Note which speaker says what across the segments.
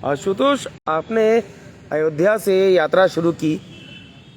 Speaker 1: आशुतोष, आपने अयोध्या से यात्रा शुरू की,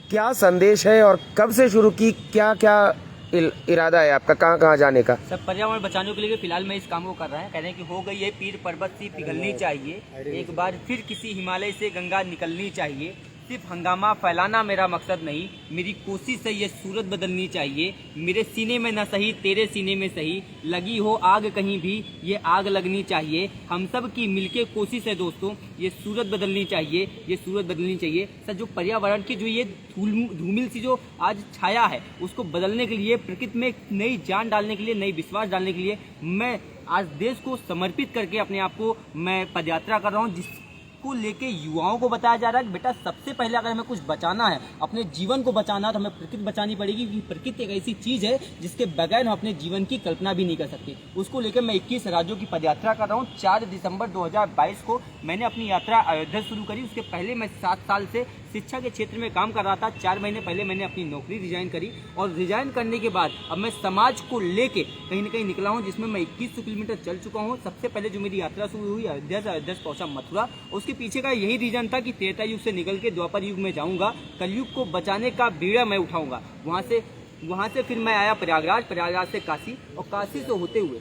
Speaker 1: क्या संदेश है और कब से शुरू की, क्या क्या इरादा है आपका, कहाँ कहाँ जाने का?
Speaker 2: सब पर्यावरण बचाने के लिए फिलहाल मैं इस काम को कर रहा है। कह रहे हैं कि हो गई है पीर पर्वत सी पिघलनी चाहिए, एक बार फिर किसी हिमालय से गंगा निकलनी चाहिए। सिर्फ हंगामा फैलाना मेरा मकसद नहीं, मेरी कोशिश है ये सूरत बदलनी चाहिए। मेरे सीने में न सही तेरे सीने में सही, लगी हो आग कहीं भी ये आग लगनी चाहिए। हम सब की मिलके कोशिश है दोस्तों, ये सूरत बदलनी चाहिए, ये सूरत बदलनी चाहिए। सर जो पर्यावरण की जो ये धूमिल सी जो आज छाया है, उसको बदलने के लिए, प्रकृति में नई जान डालने के लिए, नई विश्वास डालने के लिए मैं आज देश को समर्पित करके अपने आप को मैं पदयात्रा कर रहा हूँ, जिस को लेके युवाओं को बताया जा रहा है कि बेटा सबसे पहले अगर हमें कुछ बचाना है, अपने जीवन को बचाना है, तो हमें प्रकृति बचानी पड़ेगी, क्योंकि प्रकृति एक ऐसी चीज है जिसके बगैर हम अपने जीवन की कल्पना भी नहीं कर सकते। उसको लेकर मैं 21 राज्यों की पदयात्रा कर रहा हूँ। 4 दिसंबर 2022 को मैंने अपनी यात्रा अयोध्या शुरू करी। उसके पहले मैं 7 साल से शिक्षा के क्षेत्र में काम कर रहा था। 4 महीने पहले मैंने अपनी नौकरी रिजाइन करी और रिजाइन करने के बाद अब मैं समाज को लेके कहीं ना कहीं निकला हूँ, जिसमें मैं 2100 किलोमीटर चल चुका हूँ। सबसे पहले जो मेरी यात्रा शुरू हुई अयोध्या से, अयोध्या से पहुंचा मथुरा। उसके पीछे का यही रीजन था कि त्रेता युग से निकल के द्वापर युग में जाऊंगा, कलयुग को बचाने का बीड़ा मैं उठाऊंगा। वहां से फिर मैं आया प्रयागराज, प्रयागराज से काशी, और काशी से होते हुए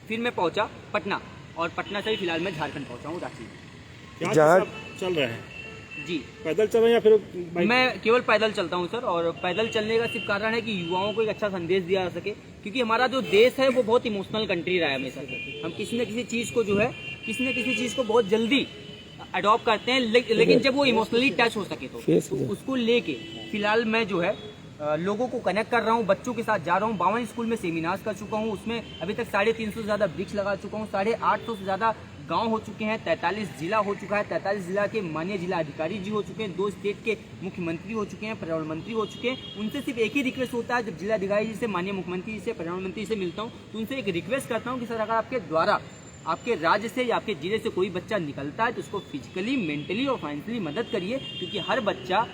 Speaker 2: फिर मैं पहुंचा पटना, और पटना से ही फिलहाल मैं झारखंड पहुंचा हूँ, रांची।
Speaker 3: जहाँ चल रहे हैं
Speaker 2: जी
Speaker 3: पैदल चल रहे हैं या फिर
Speaker 2: मैं केवल पैदल चलता हूं सर, और पैदल चलने का सिर्फ कारण है कि युवाओं को एक अच्छा संदेश दिया जा सके, क्योंकि हमारा जो देश है वो बहुत इमोशनल कंट्री रहा है हमेशा से। हम किसी न किसी चीज़ को जो है, किसी न किसी चीज़ को बहुत जल्दी अडॉप्ट करते हैं, लेकिन जब वो इमोशनली टच हो सके तो उसको लेके फिलहाल मैं जो है लोगों को कनेक्ट कर रहा हूँ, बच्चों के साथ जा रहा हूँ। 52 स्कूल में सेमिनार्स कर चुका हूँ, उसमें अभी तक 350 से ज़्यादा वृक्ष लगा चुका हूँ। 850 से ज़्यादा गांव हो चुके हैं, 43 जिला हो चुका है, 43 जिला के माननीय जिला अधिकारी जी हो चुके हैं, 2 स्टेट के मुख्यमंत्री हो चुके हैं, पर्यावरण मंत्री हो चुके हैं। उनसे सिर्फ एक ही रिक्वेस्ट होता है, जब जिला अधिकारी जी से, माननीय मुख्यमंत्री जी से, पर्यावरण मंत्री से मिलता हूँ, तो उनसे एक रिक्वेस्ट करता हूँ कि सर अगर आपके द्वारा आपके राज्य से या आपके जिले से कोई बच्चा निकलता है तो उसको फिजिकली, मेंटली और फाइनेंशियली मदद करिए, क्योंकि हर बच्चा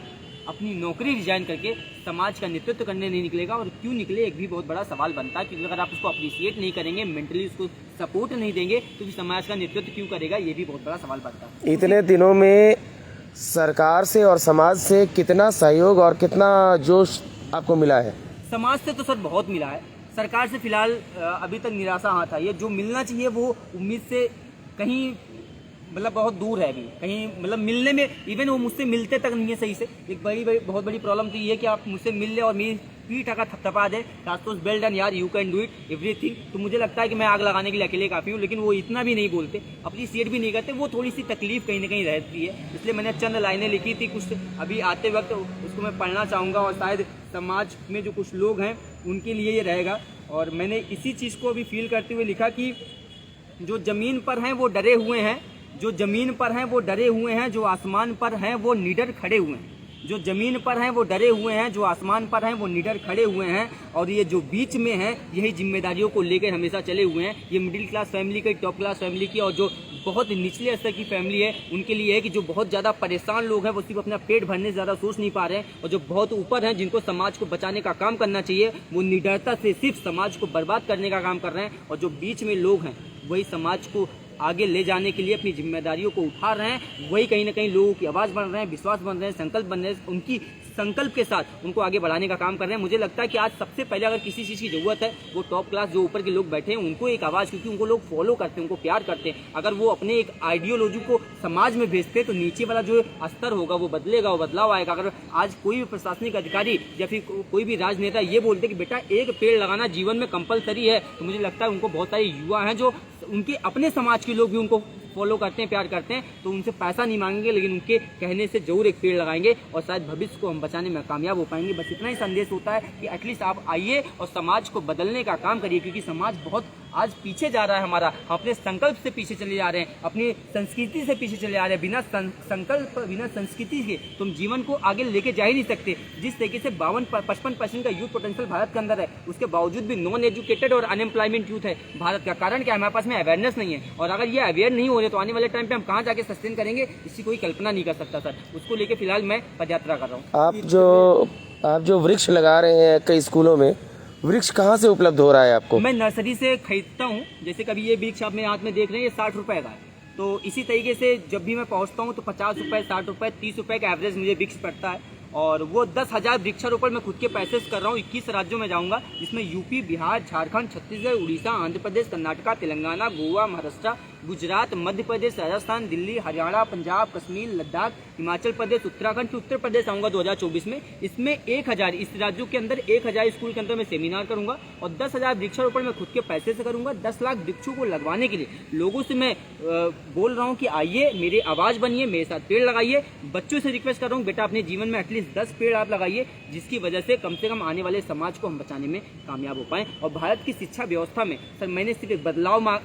Speaker 2: अपनी नौकरी रिजाइन करके समाज का नेतृत्व करने नहीं निकलेगा। और क्यों निकले, एक भी बहुत बड़ा सवाल बनता है, क्योंकि अगर आप उसको अप्रिशिएट नहीं करेंगे, मेंटली उसको सपोर्ट नहीं देंगे, तो फिर समाज का नेतृत्व क्यों करेगा, ये भी बहुत बड़ा सवाल बनता है।
Speaker 1: इतने दिनों में सरकार से और समाज से कितना सहयोग और कितना जोश आपको मिला है?
Speaker 2: समाज से तो सर बहुत मिला है, सरकार से फिलहाल अभी तक निराशा हाथ आई है। जो मिलना चाहिए वो उम्मीद से कहीं मतलब बहुत दूर है, अभी कहीं मतलब मिलने में, इवन वो मुझसे मिलते तक नहीं है सही से। एक बहुत बड़ी प्रॉब्लम तो ये है कि आप मुझसे मिल ले और मेरी पीठ आकर थपथपा दे, आशुतोष वेल डन यार, you can do it everything. तो मुझे लगता है कि मैं आग लगाने के लिए अकेले काफ़ी हूँ, लेकिन वो इतना भी नहीं बोलते, अप्रिशिएट भी नहीं करते। वो थोड़ी सी तकलीफ कहीं ना कहीं रहती है, इसलिए मैंने चंद लाइनें लिखी थी कुछ अभी आते वक्त, उसको मैं पढ़ना चाहूँगा, और शायद समाज में जो कुछ लोग हैं उनके लिए ये रहेगा। और मैंने इसी चीज़ को अभी फील करते हुए लिखा कि जो ज़मीन पर हैं वो डरे हुए हैं, जो ज़मीन पर हैं वो डरे हुए हैं, जो आसमान पर हैं वो निडर खड़े हुए हैं। जो ज़मीन पर हैं वो डरे हुए हैं, जो आसमान पर हैं वो निडर खड़े हुए हैं, और ये जो बीच में हैं यही जिम्मेदारियों को लेकर हमेशा चले हुए हैं। ये मिडिल क्लास फैमिली की, टॉप क्लास फैमिली की, और जो बहुत निचले स्तर की फैमिली है उनके लिए है कि जो बहुत ज़्यादा परेशान लोग हैं वो सिर्फ अपना पेट भरने से ज़्यादा सोच नहीं पा रहे हैं, और जो बहुत ऊपर हैं जिनको समाज को बचाने का काम करना चाहिए वो निडरता से सिर्फ समाज को बर्बाद करने का काम कर रहे हैं। और जो बीच में लोग हैं वही समाज को आगे ले जाने के लिए अपनी जिम्मेदारियों को उठा रहे हैं, वही कहीं ना कहीं लोगों की आवाज़ बन रहे हैं, विश्वास बन रहे हैं, संकल्प बन रहे हैं, उनकी संकल्प के साथ उनको आगे बढ़ाने का काम कर रहे हैं। मुझे लगता है कि आज सबसे पहले अगर किसी चीज़ की जरूरत है वो टॉप क्लास जो ऊपर के लोग बैठे हैं उनको एक आवाज़, क्योंकि उनको लोग फॉलो करते हैं, उनको प्यार करते हैं। अगर वो अपने एक आइडियोलॉजी को समाज में भेजते तो नीचे वाला जो स्तर होगा वो बदलेगा, वो बदलाव आएगा। अगर आज कोई भी प्रशासनिक अधिकारी या फिर कोई भी राजनेता ये बोलते कि बेटा एक पेड़ लगाना जीवन में कंपलसरी है, तो मुझे लगता है उनको बहुत सारे युवा हैं जो उनके अपने समाज के लोग भी उनको फॉलो करते हैं, प्यार करते हैं, तो उनसे पैसा नहीं मांगेंगे, लेकिन उनके कहने से जरूर एक पेड़ लगाएंगे और शायद भविष्य को हम बचाने में कामयाब हो पाएंगे। बस इतना ही संदेश होता है कि एटलीस्ट आप आइए और समाज को बदलने का काम करिए, क्योंकि समाज बहुत आज पीछे जा रहा है हमारा, हम अपने संकल्प से पीछे चले जा रहे हैं, अपनी संस्कृति से पीछे चले जा रहे हैं। बिना संकल्प, बिना संस्कृति के तुम जीवन को आगे लेके जा ही नहीं सकते। जिस तरीके से 55% का यूथ पोटेंशियल भारत के अंदर है, उसके बावजूद भी नॉन एजुकेटेड और अनएम्प्लॉयमेंट यूथ है भारत का। कारण क्या है? हमारे पास में अवेयरनेस नहीं है, और अगर ये अवेयर नहीं हो रहे तो आने वाले टाइम पे हम कहाँ जाके सस्टेन करेंगे, इसकी कोई कल्पना नहीं कर सकता सर। उसको लेके फिलहाल मैं पदयात्रा कर रहा हूँ।
Speaker 1: आप जो वृक्ष लगा रहे हैं कई स्कूलों में, वृक्ष कहाँ से उपलब्ध हो रहा है आपको?
Speaker 2: मैं नर्सरी से खरीदता हूँ। जैसे कभी ये वृक्ष आप मेरे हाथ में देख रहे हैं, ये 60 रुपए का है। तो इसी तरीके से जब भी मैं पहुंचता हूं तो 50 रुपये, 60 रुपये, 30 रुपये का एवरेज मुझे वृक्ष पड़ता है। और वो 10,000 वृक्षारोपण मैं खुद के पैसे से कर रहा हूँ। 21 राज्यों में जाऊंगा, जिसमें यूपी, बिहार, झारखंड, छत्तीसगढ़, उड़ीसा, आंध्र प्रदेश, कर्नाटका, तेलंगाना, गोवा, महाराष्ट्र, गुजरात, मध्य प्रदेश, राजस्थान, दिल्ली, हरियाणा, पंजाब, कश्मीर, लद्दाख, हिमाचल प्रदेश, उत्तराखंड, उत्तर प्रदेश आऊँगा 2024 में। इसमें 1000 इस राज्यों के अंदर 1000 स्कूल के अंदर मैं सेमिनार करूँगा और 10,000 वृक्षारोपण मैं खुद के पैसे से करूँगा। 10 लाख वृक्षों को लगवाने के लिए लोगों से मैं बोल रहा हूँ कि आइए, मेरी आवाज़ बनिए, मेरे साथ पेड़ लगाइए। बच्चों से रिक्वेस्ट कर रहा हूँ, बेटा अपने जीवन में एटलीस्ट 10 पेड़ आप लगाइए, जिसकी वजह से कम आने वाले समाज को हम बचाने में कामयाब हो पाएँ। और भारत की शिक्षा व्यवस्था में सर मैंने सिर्फ एक बदलाव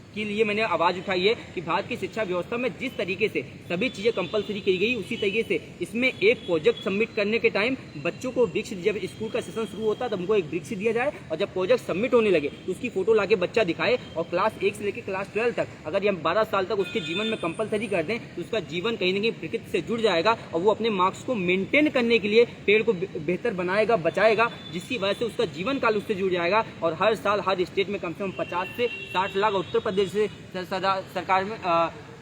Speaker 2: के लिए मैंने आवाज़ उठाई है कि भारत की शिक्षा व्यवस्था में जिस तरीके से सभी चीज़ें कंपलसरी की गई, उसी तरीके से इसमें एक प्रोजेक्ट सबमिट करने के टाइम बच्चों को वृक्ष, जब स्कूल का सेशन शुरू होता है तब उनको एक वृक्ष दिया जाए और जब प्रोजेक्ट सबमिट होने लगे तो उसकी फोटो लाके बच्चा दिखाए। और क्लास 1 से लेकर क्लास 12 तक अगर हम 12 साल तक उसके जीवन में कंपलसरी कर दें तो उसका जीवन कहीं ना कहीं प्रकृति से जुड़ जाएगा और वो अपने मार्क्स को मेंटेन करने के लिए पेड़ को बेहतर बनाएगा, बचाएगा, जिसकी वजह से उसका जीवन काल उससे जुड़ जाएगा। और हर साल हर स्टेट में कम से कम 50 से 60 लाख, उत्तर प्रदेश से सरकार में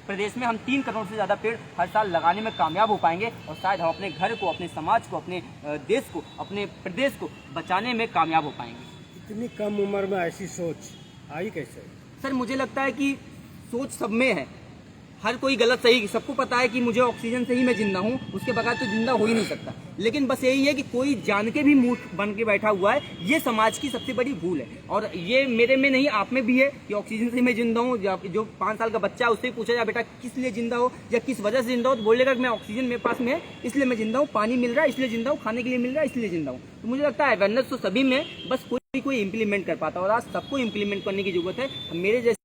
Speaker 2: प्रदेश में हम 3 करोड़ से ज़्यादा पेड़ हर साल लगाने में कामयाब हो पाएंगे और शायद हम अपने घर को, अपने समाज को, अपने देश को, अपने प्रदेश को बचाने में कामयाब हो पाएंगे।
Speaker 3: इतनी कम उम्र में ऐसी सोच आई कैसे?
Speaker 2: सर मुझे लगता है कि सोच सब में है, हर कोई गलत सही, सबको पता है कि मुझे ऑक्सीजन से ही मैं जिंदा हूँ, उसके बगैर तो जिंदा हो ही नहीं सकता। लेकिन बस यही है कि कोई जान के भी मूर्ख बन के बैठा हुआ है, ये समाज की सबसे बड़ी भूल है। और ये मेरे में नहीं, आप में भी है कि ऑक्सीजन से मैं जिंदा हूँ। जो 5 साल का बच्चा है उससे पूछा जाए बेटा किस लिए जिंदा हो या किस वजह से जिंदा हो, तो बोलेगा कि मैं ऑक्सीजन मेरे पास में है इसलिए मैं जिंदा हूँ, पानी मिल रहा है इसलिए जिंदा हूँ, खाने के लिए मिल रहा है इसलिए जिंदा हूँ। तो मुझे लगता है अवेयरनेस तो सभी में, बस कोई इम्प्लीमेंट कर पाता और आज सबको इम्प्लीमेंट करने की जरूरत है। मेरे जैसे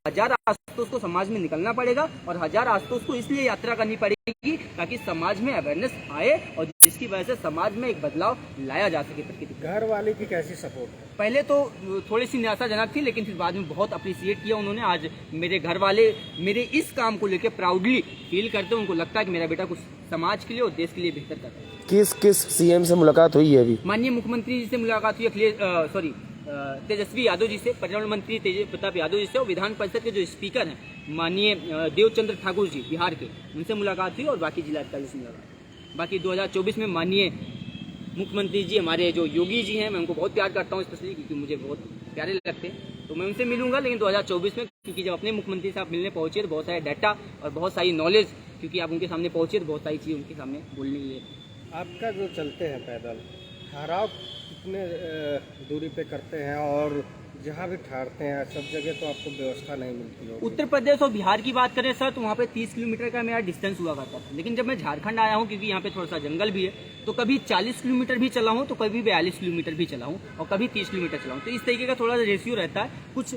Speaker 2: हजार आस्तोष को समाज में निकलना पड़ेगा और हजार आस्तोष को इसलिए यात्रा करनी पड़ेगी ताकि समाज में अवेयरनेस आए और जिसकी वजह से समाज में एक बदलाव लाया जा सके। प्रकृति
Speaker 3: घर वाले की कैसी सपोर्ट है?
Speaker 2: पहले तो थोड़ी सी निराशाजनक थी, लेकिन फिर बाद में बहुत अप्रिशिएट किया उन्होंने। आज मेरे घर वाले मेरे इस काम को लेकर प्राउडली फील करते हैं, उनको लगता है कि मेरा बेटा कुछ समाज के लिए और देश के लिए बेहतर कर रहा है।
Speaker 1: किस सीएम से मुलाकात हुई है अभी?
Speaker 2: माननीय मुख्यमंत्री जी से मुलाकात हुई, तेजस्वी यादव जी से, पर्यावरण मंत्री तेजस्वी प्रताप यादव जी से, और विधान परिषद के जो स्पीकर हैं माननीय देवचंद्र ठाकुर जी बिहार के, उनसे मुलाकात हुई और बाकी जिलाधिकारी से मुलाकात। बाकी 2024 में माननीय मुख्यमंत्री जी हमारे जो योगी जी हैं, मैं उनको बहुत प्यार करता हूँ स्पेशली क्योंकि मुझे बहुत प्यारे लगते हैं, तो मैं उनसे मिलूंगा। लेकिन 2024 में, क्योंकि जब अपने मुख्यमंत्री साहब मिलने पहुंचे तो बहुत सारे डाटा और बहुत सारी नॉलेज, क्योंकि आप उनके सामने पहुंचे तो बहुत सारी चीज़ उनके सामने बोलने के लिए।
Speaker 3: आपका जो चलते हैं पैदल, ठहराव कितने दूरी पे करते हैं और जहाँ भी ठहरते हैं सब जगह तो आपको व्यवस्था नहीं मिलती होगी?
Speaker 2: उत्तर प्रदेश और बिहार की बात करें सर तो वहाँ पे 30 किलोमीटर का मेरा डिस्टेंस हुआ करता था। लेकिन जब मैं झारखंड आया हूँ, क्योंकि यहाँ पे थोड़ा सा जंगल भी है, तो कभी 40 किलोमीटर भी चला हूँ तो कभी 42 किलोमीटर भी चला हूँ और कभी 30 किलोमीटर चला हूँ। तो इस तरीके का थोड़ा सा रेशियो रहता है। कुछ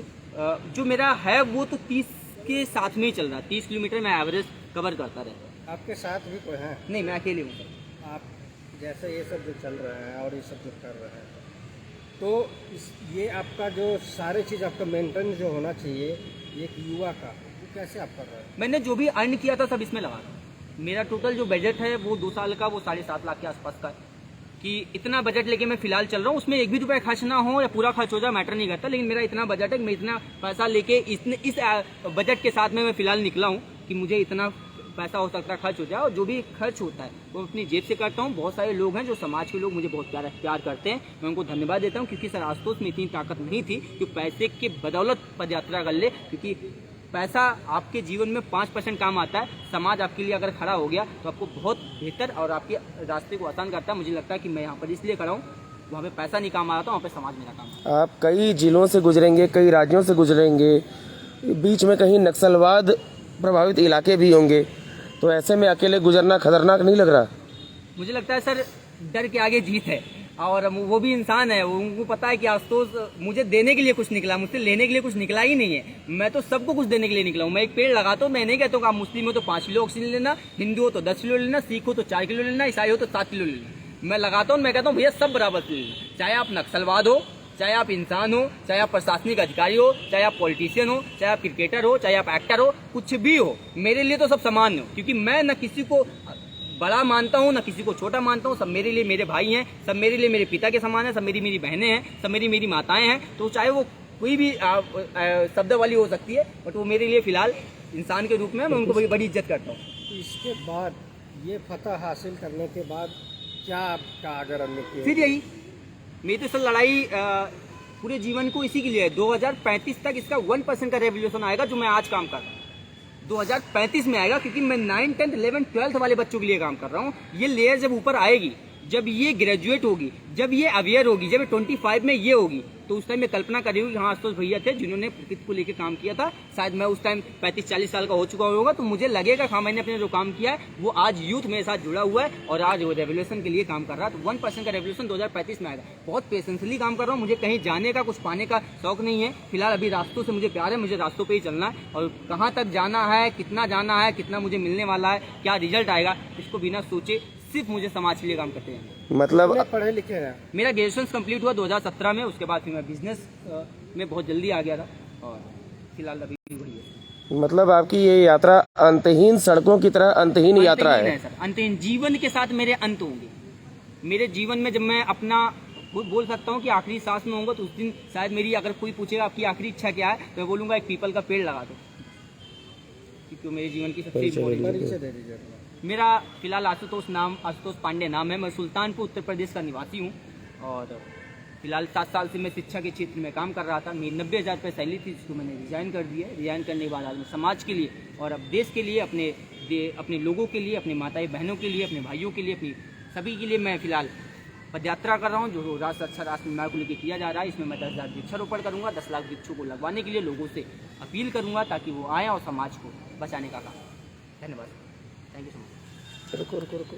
Speaker 2: जो मेरा है वो तो 30 के साथ में ही चल रहा है, 30 किलोमीटर मैं एवरेज कवर करता रहता।
Speaker 3: आपके साथ भी कोई है?
Speaker 2: नहीं, मैं अकेले हूँ सर।
Speaker 3: आप जैसे ये सब जो चल रहे हैं और ये सब जो कर रहे हैं, तो ये आपका जो सारी चीज़ आपका मेंटेन जो होना चाहिए एक युवा का, वो कैसे आप कर रहे हैं?
Speaker 2: मैंने जो भी अर्न किया था सब इसमें लगा था। मेरा टोटल जो बजट है वो 2 साल का वो 7.5 लाख के आसपास का है। कि इतना बजट लेके मैं फिलहाल चल रहा हूँ, उसमें एक भी रुपया खर्च ना हो या पूरा खर्च हो जाए मैटर नहीं करता, लेकिन मेरा इतना बजट है कि मैं इतना पैसा लेके इस बजट के साथ में मैं फिलहाल निकला हूँ कि मुझे इतना पैसा हो सकता है खर्च हो जाए। और जो भी खर्च होता है वो अपनी जेब से करता हूँ। बहुत सारे लोग हैं जो समाज के लोग मुझे बहुत प्यार करते हैं, मैं उनको धन्यवाद देता हूँ, क्योंकि सर आस्तोष में इतनी ताकत नहीं थी कि पैसे के बदौलत पद यात्रा कर ले। क्योंकि पैसा आपके जीवन में 5% काम आता है, समाज आपके लिए अगर खड़ा हो गया तो आपको बहुत बेहतर और आपके रास्ते को आसान करता है। मुझे लगता है कि मैं यहाँ पर इसलिए खड़ा हूँ, वहाँ पे पैसा नहीं काम आ रहा था, वहाँ पे समाज मेरा काम।
Speaker 1: आप कई जिलों से गुजरेंगे, कई राज्यों से गुजरेंगे, बीच में कहीं नक्सलवाद प्रभावित इलाके भी होंगे, तो ऐसे में अकेले गुजरना खतरनाक नहीं लग रहा?
Speaker 2: मुझे लगता है सर डर के आगे जीत है, और वो भी इंसान है, उनको पता है कि आस्तोष मुझे देने के लिए कुछ निकला, मुझसे लेने के लिए कुछ निकला ही नहीं है। मैं तो सबको कुछ देने के लिए निकला हूँ। मैं एक पेड़ लगाता हूँ, मैं नहीं कहता हूँ आप मुस्लिम हो तो 5 किलो ऑक्सीजन लेना, हिंदू हो तो 10 किलो लेना, सिख हो तो 4 किलो लेना, ईसाई हो तो 7 किलो लेना। मैं लगाता हूँ, मैं कहता हूँ भैया सब बराबर से लेना, चाहे आप नक्सलवाद हो, चाहे आप इंसान हो, चाहे आप प्रशासनिक अधिकारी हो, चाहे आप पॉलिटिशियन हो, चाहे आप क्रिकेटर हो, चाहे आप एक्टर हो, कुछ भी हो, मेरे लिए तो सब समान हो। क्योंकि मैं न किसी को बड़ा मानता हूँ ना किसी को छोटा मानता हूँ, सब मेरे लिए मेरे भाई हैं, सब मेरे लिए मेरे पिता के समान है, सब मेरी बहनें हैं, सब मेरी माताएं हैं। तो चाहे वो कोई भी शब्द वाली हो सकती है, बट वो मेरे लिए फिलहाल इंसान के रूप में मैं उनको बड़ी इज्जत करता हूँ।
Speaker 3: इसके बाद ये फतह हासिल करने के बाद क्या आपका अगर
Speaker 2: फिर यही मेरी तो सर लड़ाई पूरे जीवन को इसी के लिए है। 2035 तक इसका 1% का रेवोल्यूशन आएगा जो मैं आज काम कर रहा हूँ। 2035 में आएगा, क्योंकि मैं 9, 10, 11, 12 वाले बच्चों के लिए काम कर रहा हूँ। ये लेयर जब ऊपर आएगी, जब ये ग्रेजुएट होगी, जब ये अवेयर होगी, जब 25 में ये होगी, तो उस टाइम मैं कल्पना कर रही हूँ कि हाँ आशुतोष भैया थे जिन्होंने प्रकृति को लेकर काम किया था। शायद मैं उस टाइम 35-40 साल का हो चुका होगा, तो मुझे लगेगा हाँ मैंने अपने जो काम किया है वो आज यूथ मेरे साथ जुड़ा हुआ है और आज वो रेवोल्यूशन के लिए काम कर रहा है। तो 1% का रेवोल्यूशन 2035 में आएगा। बहुत पेशेंसली काम कर रहा हूँ, मुझे कहीं जाने का कुछ पाने का शौक नहीं है। फिलहाल अभी रास्तों से मुझे प्यार है, मुझे रास्तों पर ही चलना है और कहाँ तक जाना है, कितना मुझे मिलने वाला है, क्या रिजल्ट आएगा, इसको बिना सोचे सिर्फ मुझे समाज के लिए काम करते हैं।
Speaker 1: मतलब
Speaker 3: पढ़े लिखे हैं?
Speaker 2: मेरा ग्रेजुएशन कंप्लीट हुआ 2017 में, उसके बाद फिर मैं बिजनेस में बहुत जल्दी आ गया था और फिलहाल अभी वही है।
Speaker 1: मतलब आपकी ये यात्रा अंतहीन सड़कों की तरह अंतहीन यात्रा है
Speaker 2: सर, अंतहीन जीवन के साथ मेरे अंत होंगे। मेरे जीवन में जब मैं अपना बोल सकता हूँ कि आखिरी सांस में होऊंगा, तो उस दिन शायद मेरी अगर कोई पूछेगा आपकी आखिरी इच्छा क्या है, तो मैं बोलूंगा एक पीपल का पेड़ लगा दो, क्योंकि मेरे जीवन की सबसे
Speaker 3: परिचय दे दीजिए।
Speaker 2: मेरा फिलहाल आशुतोष पांडे नाम है। मैं सुल्तानपुर उत्तर प्रदेश का निवासी हूँ और फिलहाल 7 साल से मैं शिक्षा के क्षेत्र में काम कर रहा था। मेरी 90,000 रुपये सैलरी थी, जिसको मैंने रिजाइन कर दिया है। रिजाइन करने के बाद आज मैं समाज के लिए और अब देश के लिए, अपने लोगों के लिए, अपने माताएं बहनों के लिए, अपने भाइयों के लिए, अपनी सभी के लिए मैं फिलहाल पदयात्रा कर रहा हूँ, जो राष्ट्र अच्छा राष्ट्र निर्माण को लेकर किया जा रहा है। इसमें मैं 10,000 वृक्षारोपण करूँगा, 10 लाख वृक्षों को लगवाने के लिए लोगों से अपील करूँगा ताकि वो आएँ और समाज को बचाने का काम। धन्यवाद। Thank you so much.
Speaker 1: रुको रुको रुको